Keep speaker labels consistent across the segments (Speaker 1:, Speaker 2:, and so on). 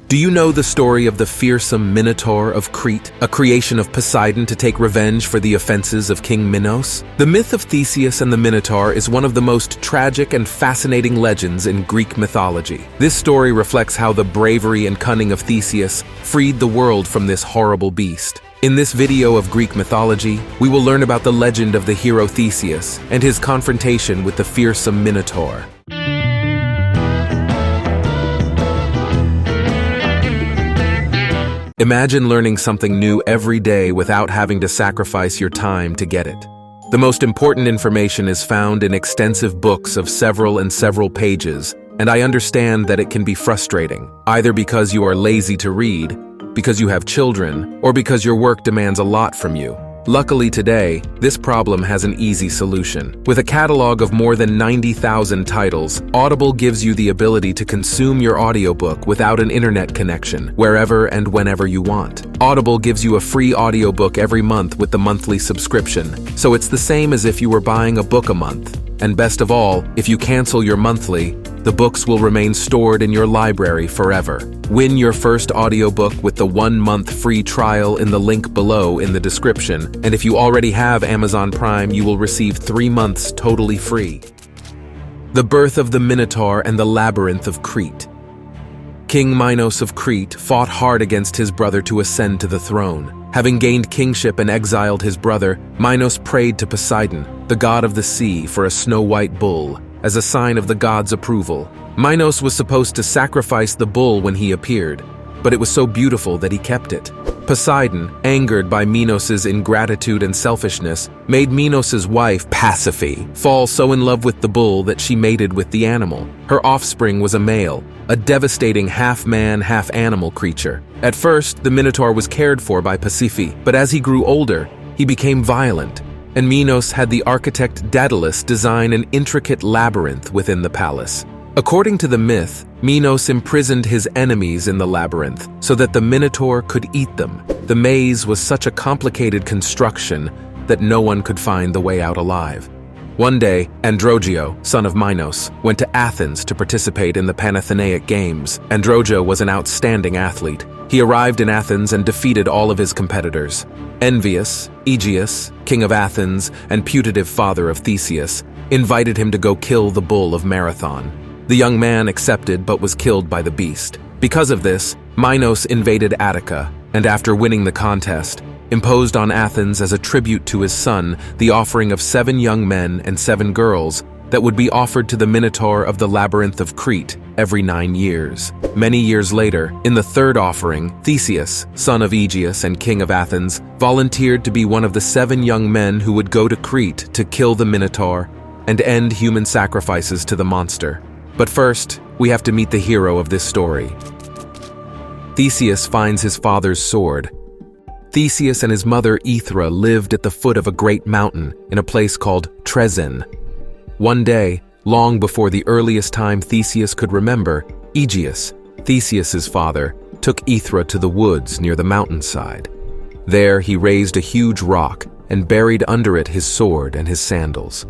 Speaker 1: Do you know the story of the fearsome Minotaur of Crete, a creation of Poseidon to take revenge for the offenses of King Minos? The myth of Theseus and the Minotaur is one of the most tragic and fascinating legends in Greek mythology. This story reflects how the bravery and cunning of Theseus freed the world from this horrible beast. In this video of Greek mythology, we will learn about the legend of the hero Theseus and his confrontation with the fearsome Minotaur. Imagine learning something new every day without having to sacrifice your time to get it. The most important information is found in extensive books of several pages, and I understand that it can be frustrating, either because you are lazy to read, because you have children, or because your work demands a lot from you. Luckily today, this problem has an easy solution. With a catalog of more than 90,000 titles, Audible gives you the ability to consume your audiobook without an internet connection, wherever and whenever you want. Audible gives you a free audiobook every month with the monthly subscription, so it's the same as if you were buying a book a month. And best of all, if you cancel your monthly, the books will remain stored in your library forever. Win your first audiobook with the 1-month free trial in the link below in the description, and if you already have Amazon Prime, you will receive 3 months totally free. The birth of the Minotaur and the labyrinth of Crete. King Minos of Crete fought hard against his brother to ascend to the throne. Having gained kingship and exiled his brother, Minos prayed to Poseidon, the god of the sea, for a snow-white bull, as a sign of the god's approval. Minos was supposed to sacrifice the bull when he appeared, but it was so beautiful that he kept it. Poseidon, angered by Minos's ingratitude and selfishness, made Minos's wife, Pasiphae, fall so in love with the bull that she mated with the animal. Her offspring was a male, a devastating half-man, half-animal creature. At first, the Minotaur was cared for by Pasiphae, but as he grew older, he became violent, and Minos had the architect Daedalus design an intricate labyrinth within the palace. According to the myth, Minos imprisoned his enemies in the labyrinth so that the Minotaur could eat them. The maze was such a complicated construction that no one could find the way out alive. One day, Androgeos, son of Minos, went to Athens to participate in the Panathenaic Games. Androgeos was an outstanding athlete. He arrived in Athens and defeated all of his competitors. Envious, Aegeus, king of Athens and putative father of Theseus, invited him to go kill the bull of Marathon. The young man accepted but was killed by the beast. Because of this, Minos invaded Attica, and after winning the contest, imposed on Athens as a tribute to his son the offering of 7 young men and 7 girls that would be offered to the Minotaur of the labyrinth of Crete every 9 years. Many years later, in the 3rd offering, Theseus, son of Aegeus and king of Athens, volunteered to be one of the 7 young men who would go to Crete to kill the Minotaur and end human sacrifices to the monster. But first, we have to meet the hero of this story. Theseus finds his father's sword. Theseus and his mother Aethra lived at the foot of a great mountain in a place called Trezene. One day, long before the earliest time Theseus could remember, Aegeus, Theseus's father, took Aethra to the woods near the mountainside. There he raised a huge rock and buried under it his sword and his sandals.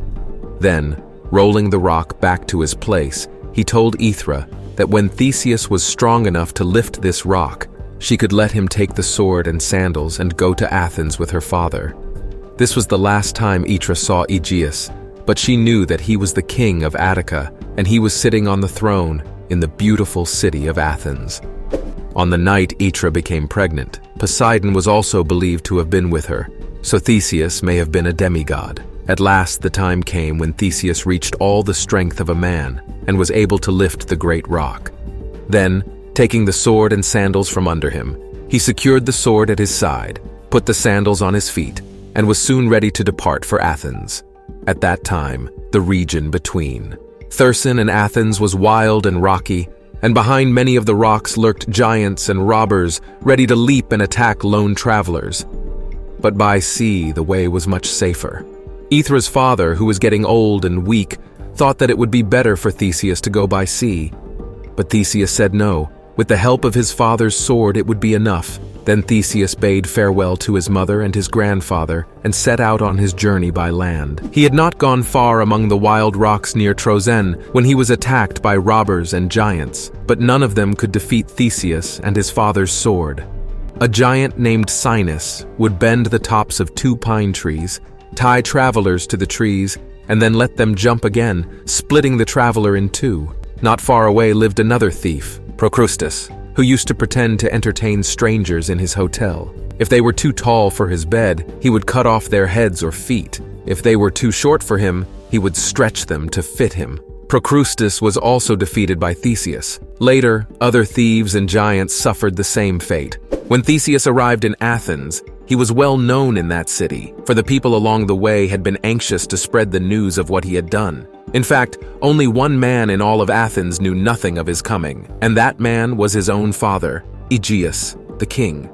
Speaker 1: Then, rolling the rock back to his place, he told Aethra that when Theseus was strong enough to lift this rock, she could let him take the sword and sandals and go to Athens with her father. This was the last time Aethra saw Aegeus, but she knew that he was the king of Attica, and he was sitting on the throne in the beautiful city of Athens. On the night Aethra became pregnant, Poseidon was also believed to have been with her, so Theseus may have been a demigod. At last the time came when Theseus reached all the strength of a man and was able to lift the great rock. Then, taking the sword and sandals from under him, he secured the sword at his side, put the sandals on his feet, and was soon ready to depart for Athens. At that time, the region between. Thersen and Athens was wild and rocky, and behind many of the rocks lurked giants and robbers ready to leap and attack lone travelers. But by sea, the way was much safer. Aethra's father, who was getting old and weak, thought that it would be better for Theseus to go by sea. But Theseus said no, With the help of his father's sword, it would be enough. Then Theseus bade farewell to his mother and his grandfather and set out on his journey by land. He had not gone far among the wild rocks near Troezen when he was attacked by robbers and giants, but none of them could defeat Theseus and his father's sword. A giant named Sinus would bend the tops of 2 pine trees, tie travelers to the trees, and then let them jump again, splitting the traveler in 2. Not far away lived another thief, Procrustes, who used to pretend to entertain strangers in his hotel. If they were too tall for his bed, he would cut off their heads or feet. If they were too short for him, he would stretch them to fit him. Procrustes was also defeated by Theseus. Later, other thieves and giants suffered the same fate. When Theseus arrived in Athens, he was well known in that city, for the people along the way had been anxious to spread the news of what he had done. In fact, only one man in all of Athens knew nothing of his coming, and that man was his own father, Aegeus, the king.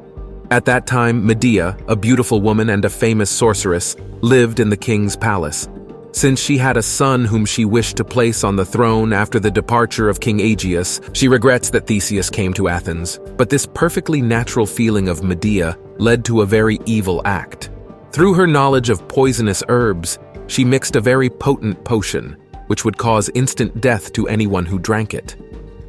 Speaker 1: At that time, Medea, a beautiful woman and a famous sorceress, lived in the king's palace. Since she had a son whom she wished to place on the throne after the departure of King Aegeus, she regrets that Theseus came to Athens. But this perfectly natural feeling of Medea led to a very evil act. Through her knowledge of poisonous herbs, she mixed a very potent potion, which would cause instant death to anyone who drank it.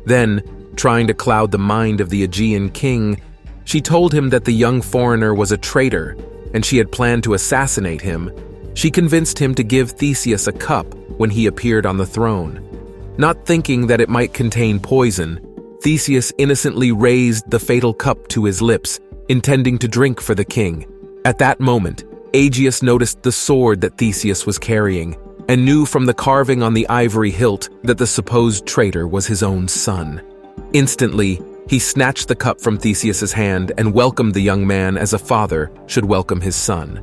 Speaker 1: Then, trying to cloud the mind of the Aegean king, she told him that the young foreigner was a traitor, and she had planned to assassinate him. She convinced him to give Theseus a cup when he appeared on the throne. Not thinking that it might contain poison, Theseus innocently raised the fatal cup to his lips, intending to drink for the king. At that moment, Aegeus noticed the sword that Theseus was carrying, and knew from the carving on the ivory hilt that the supposed traitor was his own son. Instantly, he snatched the cup from Theseus's hand and welcomed the young man as a father should welcome his son.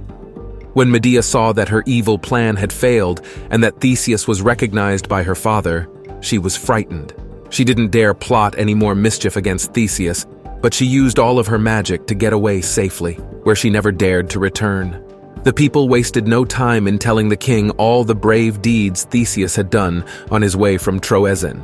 Speaker 1: When Medea saw that her evil plan had failed and that Theseus was recognized by her father, she was frightened. She didn't dare plot any more mischief against Theseus, but she used all of her magic to get away safely, where she never dared to return. The people wasted no time in telling the king all the brave deeds Theseus had done on his way from Troezen.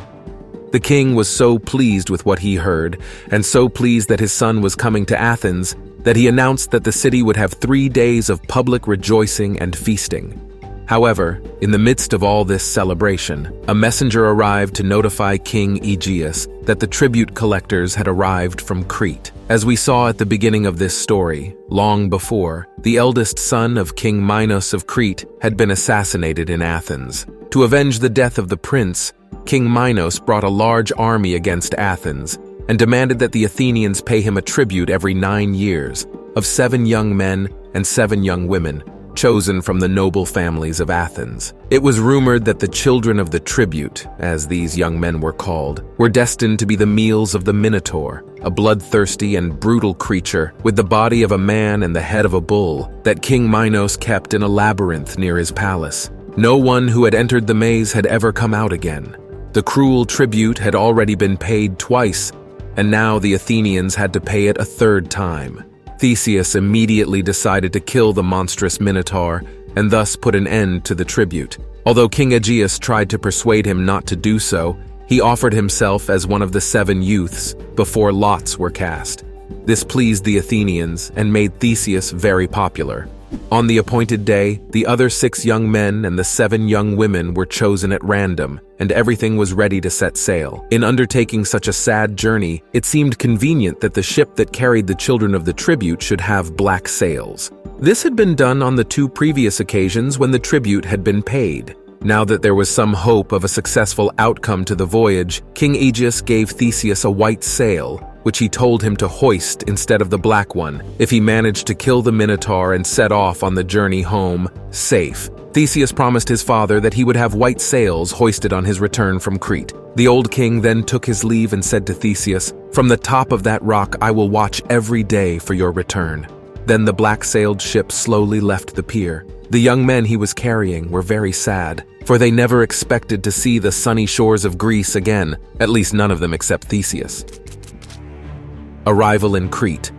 Speaker 1: The king was so pleased with what he heard, and so pleased that his son was coming to Athens, that he announced that the city would have 3 days of public rejoicing and feasting. However, in the midst of all this celebration, a messenger arrived to notify King Aegeus that the tribute collectors had arrived from Crete. As we saw at the beginning of this story, long before, the eldest son of King Minos of Crete had been assassinated in Athens. To avenge the death of the prince, King Minos brought a large army against Athens and demanded that the Athenians pay him a tribute every 9 years of 7 young men and 7 young women, chosen from the noble families of Athens. It was rumored that the children of the tribute, as these young men were called, were destined to be the meals of the Minotaur, a bloodthirsty and brutal creature with the body of a man and the head of a bull that King Minos kept in a labyrinth near his palace. No one who had entered the maze had ever come out again. The cruel tribute had already been paid twice, and now the Athenians had to pay it a 3rd time. Theseus immediately decided to kill the monstrous Minotaur and thus put an end to the tribute. Although King Aegeus tried to persuade him not to do so, he offered himself as one of the 7 youths before lots were cast. This pleased the Athenians and made Theseus very popular. On the appointed day, the other 6 young men and the 7 young women were chosen at random, and everything was ready to set sail. In undertaking such a sad journey, it seemed convenient that the ship that carried the children of the tribute should have black sails. This had been done on the 2 previous occasions when the tribute had been paid. Now that there was some hope of a successful outcome to the voyage, King Aegeus gave Theseus a white sail, which he told him to hoist instead of the black one, if he managed to kill the Minotaur and set off on the journey home safe. Theseus promised his father that he would have white sails hoisted on his return from Crete. The old king then took his leave and said to Theseus, "From the top of that rock I will watch every day for your return." Then the black-sailed ship slowly left the pier. The young men he was carrying were very sad, for they never expected to see the sunny shores of Greece again, at least none of them except Theseus. Arrival in Crete.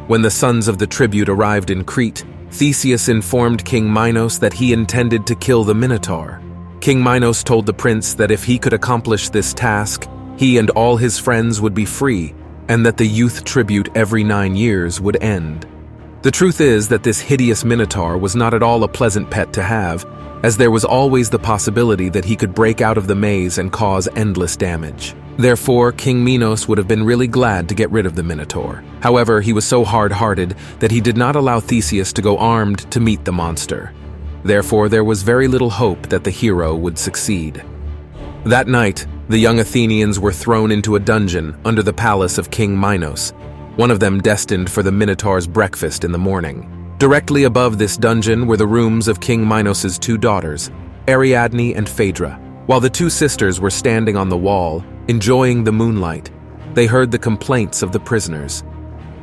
Speaker 1: When the sons of the tribute arrived in Crete, Theseus informed King Minos that he intended to kill the Minotaur. King Minos told the prince that if he could accomplish this task, he and all his friends would be free, and that the youth tribute every 9 years would end. The truth is that this hideous Minotaur was not at all a pleasant pet to have, as there was always the possibility that he could break out of the maze and cause endless damage. Therefore, King Minos would have been really glad to get rid of the Minotaur. However, he was so hard-hearted that he did not allow Theseus to go armed to meet the monster. Therefore, there was very little hope that the hero would succeed. That night, the young Athenians were thrown into a dungeon under the palace of King Minos, one of them destined for the Minotaur's breakfast in the morning. Directly above this dungeon were the rooms of King Minos's 2 daughters, Ariadne and Phaedra. While the 2 sisters were standing on the wall, enjoying the moonlight, they heard the complaints of the prisoners.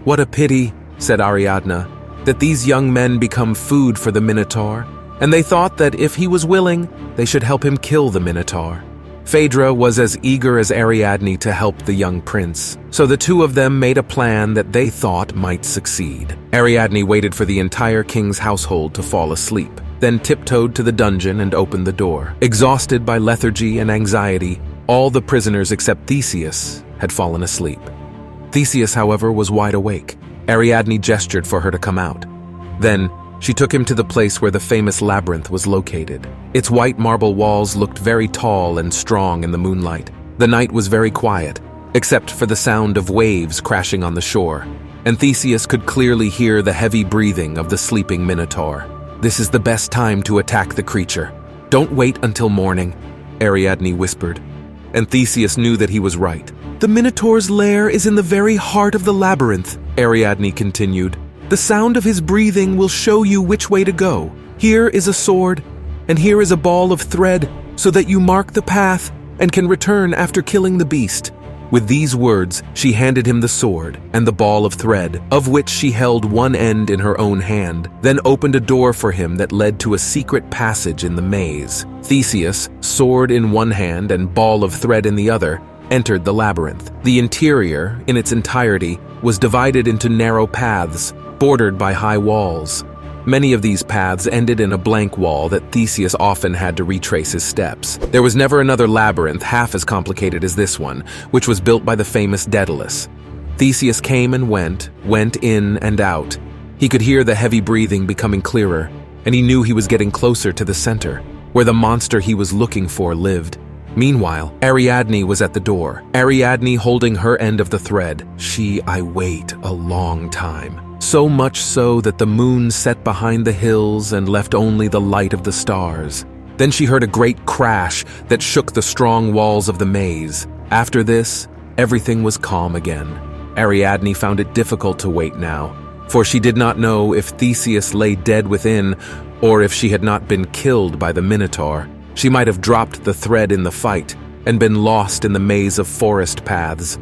Speaker 1: "What a pity," said Ariadne, "that these young men become food for the Minotaur," and they thought that if he was willing, they should help him kill the Minotaur. Phaedra was as eager as Ariadne to help the young prince, so the 2 of them made a plan that they thought might succeed. Ariadne waited for the entire king's household to fall asleep, then tiptoed to the dungeon and opened the door. Exhausted by lethargy and anxiety, all the prisoners except Theseus had fallen asleep. Theseus, however, was wide awake. Ariadne gestured for her to come out. Then, she took him to the place where the famous labyrinth was located. Its white marble walls looked very tall and strong in the moonlight. The night was very quiet, except for the sound of waves crashing on the shore, and Theseus could clearly hear the heavy breathing of the sleeping Minotaur. "This is the best time to attack the creature. Don't wait until morning," Ariadne whispered, and Theseus knew that he was right. "The Minotaur's lair is in the very heart of the labyrinth," Ariadne continued. "The sound of his breathing will show you which way to go. Here is a sword, and here is a ball of thread, so that you mark the path and can return after killing the beast." With these words, she handed him the sword and the ball of thread, of which she held one end in her own hand, then opened a door for him that led to a secret passage in the maze. Theseus, sword in one hand and ball of thread in the other, entered the labyrinth. The interior, in its entirety, was divided into narrow paths, bordered by high walls. Many of these paths ended in a blank wall that Theseus often had to retrace his steps. There was never another labyrinth half as complicated as this one, which was built by the famous Daedalus. Theseus came and went in and out. He could hear the heavy breathing becoming clearer, and he knew he was getting closer to the center, where the monster he was looking for lived. Meanwhile, Ariadne was at the door, Ariadne holding her end of the thread. I wait a long time. So much so that the moon set behind the hills and left only the light of the stars. Then she heard a great crash that shook the strong walls of the maze. After this, everything was calm again. Ariadne found it difficult to wait now, for she did not know if Theseus lay dead within, or if she had not been killed by the Minotaur. She might have dropped the thread in the fight and been lost in the maze of forest paths.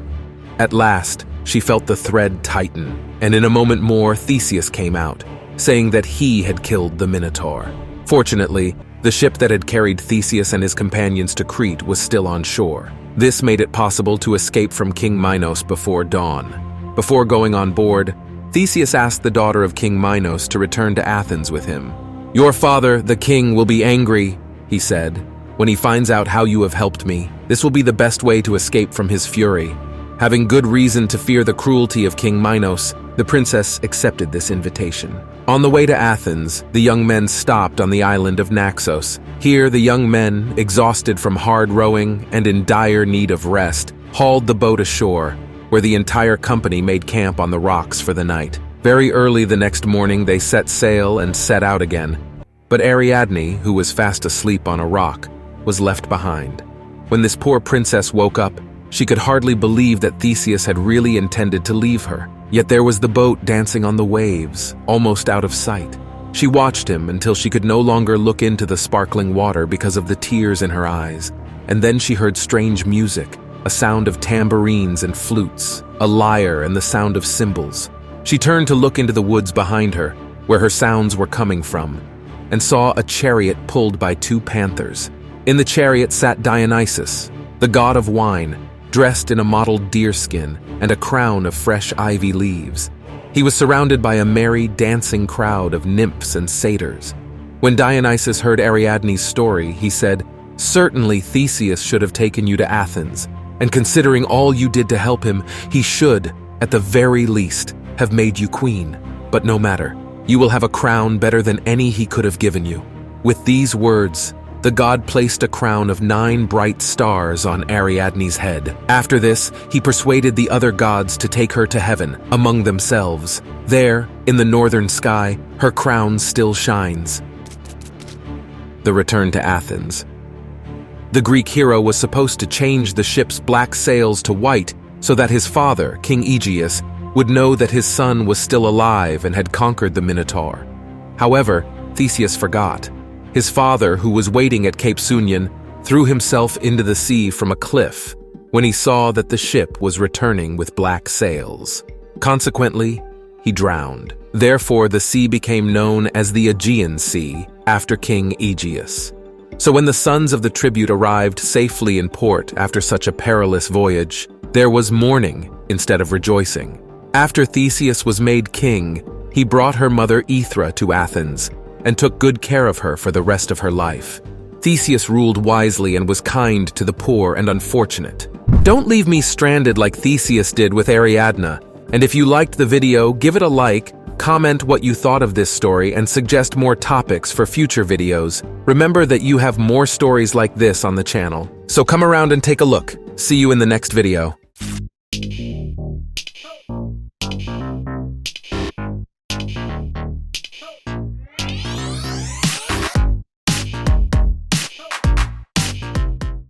Speaker 1: At last, she felt the thread tighten, and in a moment more Theseus came out, saying that he had killed the Minotaur. Fortunately, the ship that had carried Theseus and his companions to Crete was still on shore. This made it possible to escape from King Minos before dawn. Before going on board, Theseus asked the daughter of King Minos to return to Athens with him. "Your father, the king, will be angry," he said, "when he finds out how you have helped me. This will be the best way to escape from his fury." Having good reason to fear the cruelty of King Minos, the princess accepted this invitation. On the way to Athens, the young men stopped on the island of Naxos. Here, the young men, exhausted from hard rowing and in dire need of rest, hauled the boat ashore, where the entire company made camp on the rocks for the night. Very early the next morning, they set sail and set out again. But Ariadne, who was fast asleep on a rock, was left behind. When this poor princess woke up, she could hardly believe that Theseus had really intended to leave her. Yet there was the boat dancing on the waves, almost out of sight. She watched him until she could no longer look into the sparkling water because of the tears in her eyes. And then she heard strange music, a sound of tambourines and flutes, a lyre and the sound of cymbals. She turned to look into the woods behind her, where her sounds were coming from, and saw a chariot pulled by 2 panthers. In the chariot sat Dionysus, the god of wine, dressed in a mottled deerskin and a crown of fresh ivy leaves. He was surrounded by a merry, dancing crowd of nymphs and satyrs. When Dionysus heard Ariadne's story, he said, "Certainly Theseus should have taken you to Athens. And considering all you did to help him, he should, at the very least, have made you queen. But no matter, you will have a crown better than any he could have given you." With these words, the god placed a crown of 9 bright stars on Ariadne's head. After this, he persuaded the other gods to take her to heaven, among themselves. There, in the northern sky, her crown still shines. The return to Athens. The Greek hero was supposed to change the ship's black sails to white so that his father, King Aegeus, would know that his son was still alive and had conquered the Minotaur. However, Theseus forgot. His father, who was waiting at Cape Sunion, threw himself into the sea from a cliff when he saw that the ship was returning with black sails. Consequently, he drowned. Therefore, the sea became known as the Aegean Sea after King Aegeus. So when the sons of the tribute arrived safely in port after such a perilous voyage, there was mourning instead of rejoicing. After Theseus was made king, he brought her mother Aethra to Athens and took good care of her for the rest of her life. Theseus ruled wisely and was kind to the poor and unfortunate. Don't leave me stranded like Theseus did with Ariadne. And if you liked the video, give it a like, comment what you thought of this story, and suggest more topics for future videos. Remember that you have more stories like this on the channel. So come around and take a look. See you in the next video.